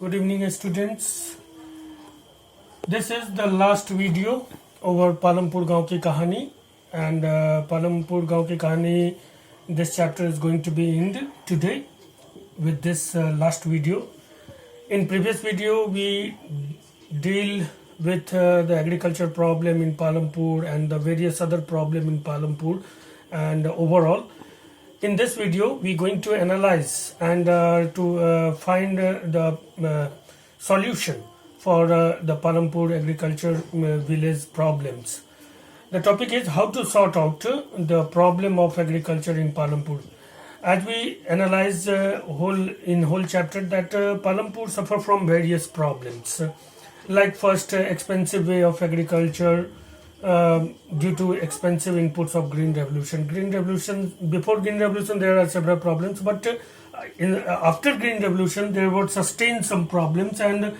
Good evening, students. This is the last video over Palampur Gaon ki kahani, and Palampur Gaon ki kahani. This chapter is going to be ended today with this last video. In previous video, we deal with the agriculture problem in Palampur and the various other problem in Palampur, and overall. In this video, we're going to analyze and to find the solution for the Palampur agriculture village problems. The topic is how to sort out the problem of agriculture in Palampur. As we analyze whole chapter that Palampur suffer from various problems, like first expensive way of agriculture, due to expensive inputs of Green Revolution. Before Green Revolution, there are several problems, but after Green Revolution, there were sustained some problems, and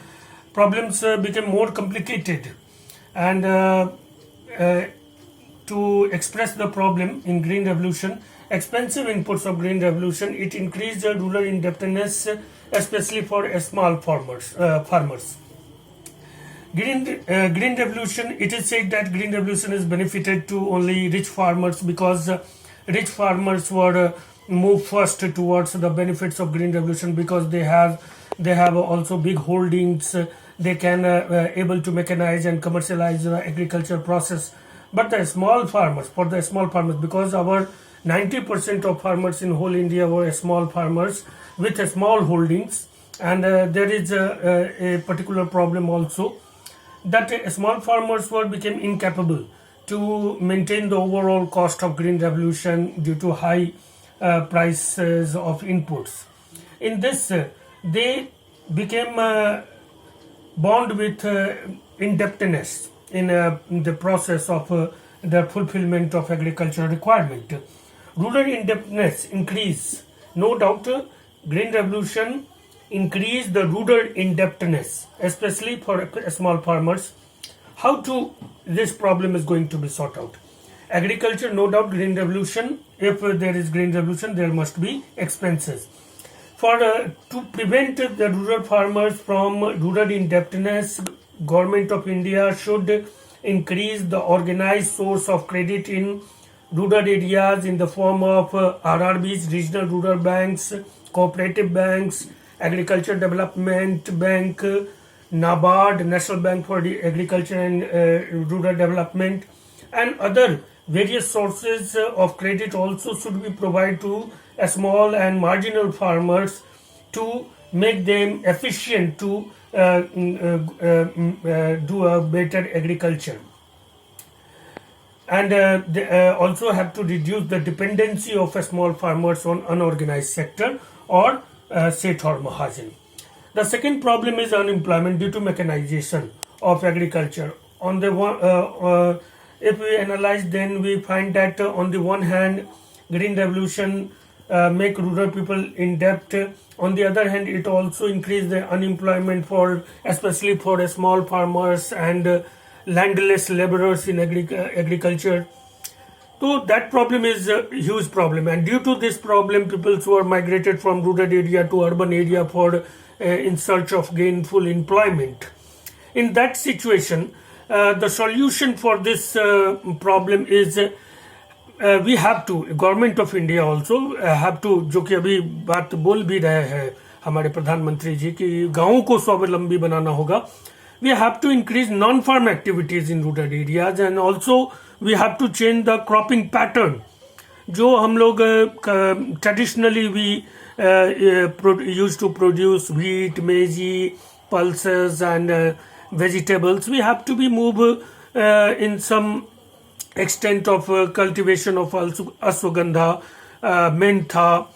problems became more complicated. And to express the problem in Green Revolution, expensive inputs of Green Revolution, it increased the rural indebtedness, especially for small farmers. Green Revolution, it is said that Green Revolution is benefited to only rich farmers because rich farmers were moved first towards the benefits of Green Revolution because they have also big holdings. They can able to mechanize and commercialize the agriculture process. But the small farmers, because our 90% of farmers in whole India were small farmers with small holdings, and there is a particular problem also, that small farmers became incapable to maintain the overall cost of Green Revolution due to high prices of inputs. In this, they became bound with indebtedness in the process of the fulfillment of agricultural requirement. Rural indebtedness increase. No doubt, Green Revolution increase the rural indebtedness, especially for small farmers. How to this problem is going to be sorted out? Agriculture, no doubt, Green Revolution. If there is Green Revolution, there must be expenses. To prevent the rural farmers from rural indebtedness, Government of India should increase the organized source of credit in rural areas in the form of RRBs, regional rural banks, cooperative banks, Agriculture Development Bank, NABARD, National Bank for the Agriculture and Rural Development, and other various sources of credit also should be provided to small and marginal farmers to make them efficient to do a better agriculture. And they also have to reduce the dependency of small farmers on unorganized sector or Seth or Mahajan. The second problem is unemployment due to mechanization of agriculture. On the one, if we analyze, then we find that on the one hand, Green Revolution make rural people in debt. On the other hand, it also increase the unemployment especially for small farmers and landless laborers in agriculture. So that problem is a huge problem, and due to this problem, people who are migrated from rural area to urban area for in search of gainful employment. In that situation, the solution for this problem is we have to, Government of India also have to, जो कि अभी बात बोल भी रहे हैं हमारे प्रधानमंत्री जी कि गाँव को स्वावलंबी बनाना होगा. We have to increase non-farm activities in rural areas, and also we have to change the cropping pattern. जो हम लोग traditionally we used to produce wheat, maize, pulses and vegetables. We have to be moved in some extent of cultivation of ashwagandha, mentha,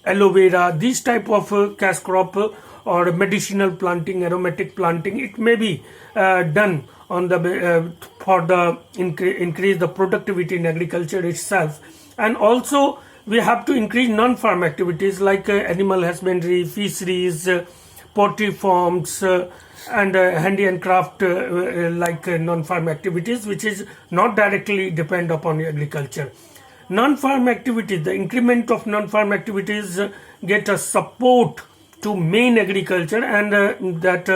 aloe vera, these type of cash crop or medicinal planting, aromatic planting. It may be done on the for the increase the productivity in agriculture itself. And also we have to increase non-farm activities like animal husbandry, fisheries, poultry farms, and handy and craft like non-farm activities, which is not directly depend upon agriculture. Non-farm activities, the increment of non-farm activities get a support to main agriculture, and that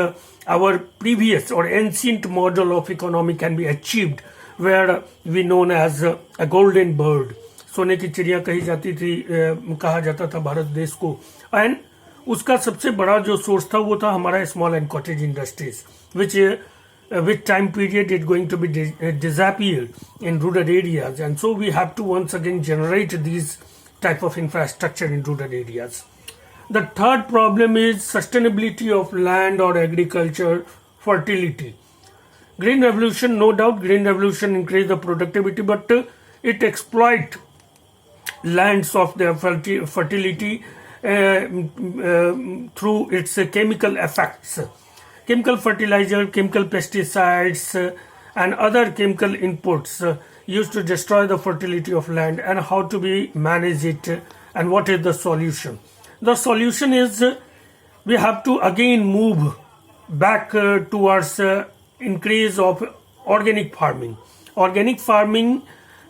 our previous or ancient model of economy can be achieved, where we known as a golden bird, सोने की चिड़िया कही जाती थी, कहा जाता था भारत देश को. एंड उसका सबसे बड़ा जो सोर्स था वो था हमारा small and cottage industries, which with time period it going to be disappeared in rural areas, and so we have to once again generate these type of infrastructure in rural areas. The third problem is sustainability of land or agriculture fertility. Green revolution, no doubt green revolution increase the productivity, but it exploit lands of their fertility through its chemical effects. Chemical fertilizer, chemical pesticides, and other chemical inputs used to destroy the fertility of land, and how to be manage it, and what is the solution. The solution is we have to again move back towards increase of organic farming. Organic farming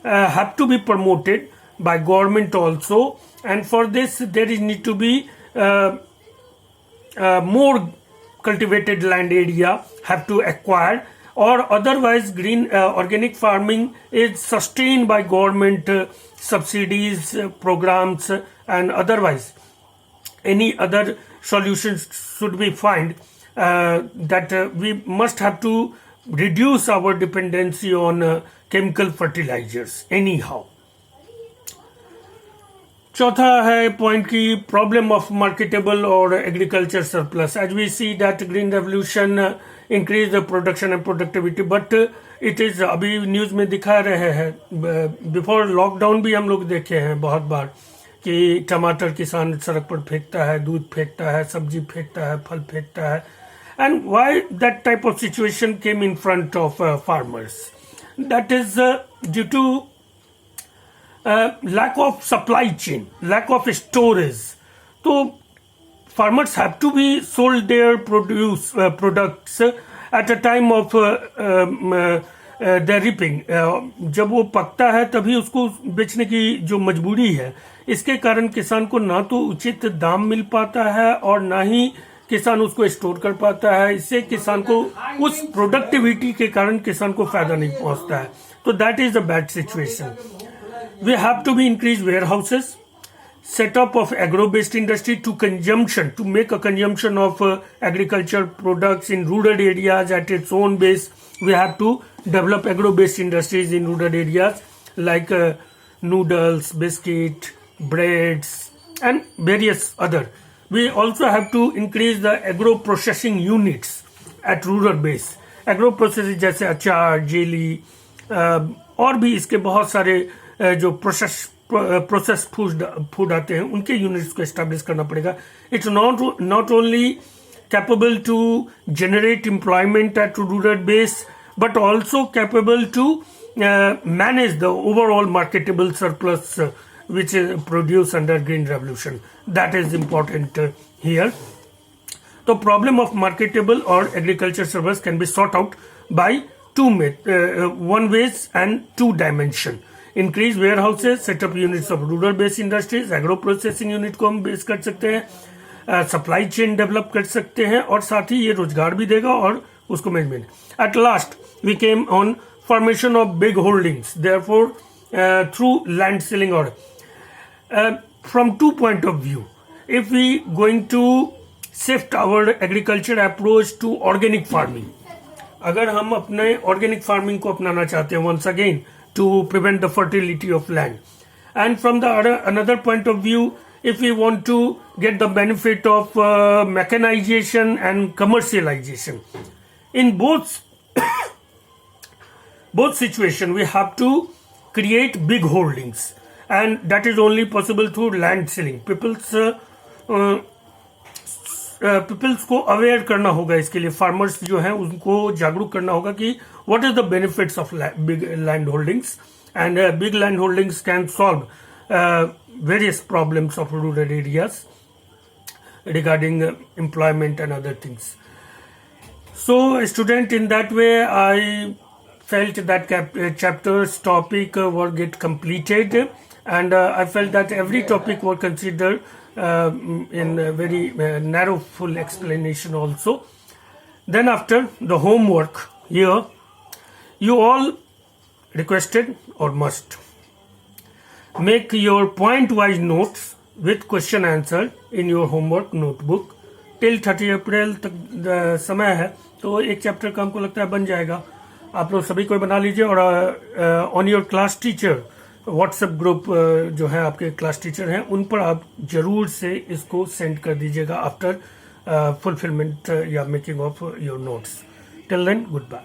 have to be promoted by government also, and for this there is need to be more cultivated land area have to acquire, or otherwise green organic farming is sustained by government subsidies, programs, and otherwise any other solutions should be find, that we must have to reduce our dependency on chemical fertilizers anyhow. चौथा है point की problem of marketable और agriculture surplus. As we see that green revolution increase the production and productivity, but it is अभी news में दिखा रहे हैं, before lockdown भी हम लोग देखे हैं बहुत बार कि टमाटर किसान सड़क पर फेंकता है, दूध फेंकता है, सब्जी फेंकता है, फल फेंकता है. And why that type of situation came in front of farmers? That is due to lack of supply chain, lack of storage. So farmers have to be sold their products at a time of their reaping. जब वो पकता है तभी उसको बेचने की जो मजबूरी है, इसके कारण किसान को ना तो उचित दाम मिल पाता है और ना ही किसान उसको स्टोर कर पाता है. इससे किसान को उस प्रोडक्टिविटी के कारण किसान को फायदा नहीं पहुंचता है. तो that is a bad situation. We have to be increased warehouses, set up of agro-based industry to make a consumption of agriculture products in rural areas at its own base. We have to develop agro-based industries in rural areas like noodles, biscuit, breads, and various other. We also have to increase the agro-processing units at rural base. Agro-processing जैसे अचार, jelly, और भी इसके बहुत सारे जो process food आते हैं उनके यूनिट्स को एस्टैब्लिश करना पड़ेगा. It's not only capable to generate employment at rural base, but also capable to manage the overall marketable surplus which is produced under green revolution. That is important here. The problem of marketable or agriculture surplus can be sought out by one ways and two dimension. Increase warehouses, set up units of rural based industries, agro processing unit को हम base कर सकते हैं, supply chain develop कर सकते हैं और साथ ही ये रोजगार भी देगा और उसको management. At last we came on formation of big holdings, therefore through land selling order. From two point of view, if we going to shift our agriculture approach to organic farming, अगर हम अपने organic farming को अपनाना चाहते हैं once again to prevent the fertility of land, and from the another point of view, if we want to get the benefit of mechanization and commercialization, in both situation we have to create big holdings, and that is only possible through land selling. peoples को aware करना होगा, इसके लिए farmers जो हैं उनको जागरूक करना होगा कि what is the benefits of big land holdings, and big land holdings can solve various problems of rural areas regarding employment and other things. So student, in that way I felt that chapter's topic were get completed, and I felt that every topic were considered in a very narrow full explanation also. Then after the homework here, you all requested or must make your point wise notes with question answer in your homework notebook. Till 30 अप्रैल तक समय है, तो एक chapter का हमको लगता है बन जाएगा. आप लोग सभी कोई बना लीजिए और on your class teacher WhatsApp group जो है आपके क्लास टीचर हैं उन पर आप जरूर से इसको सेंड कर दीजिएगा आफ्टर फुलफिलमेंट या making of your notes. Till then, good bye.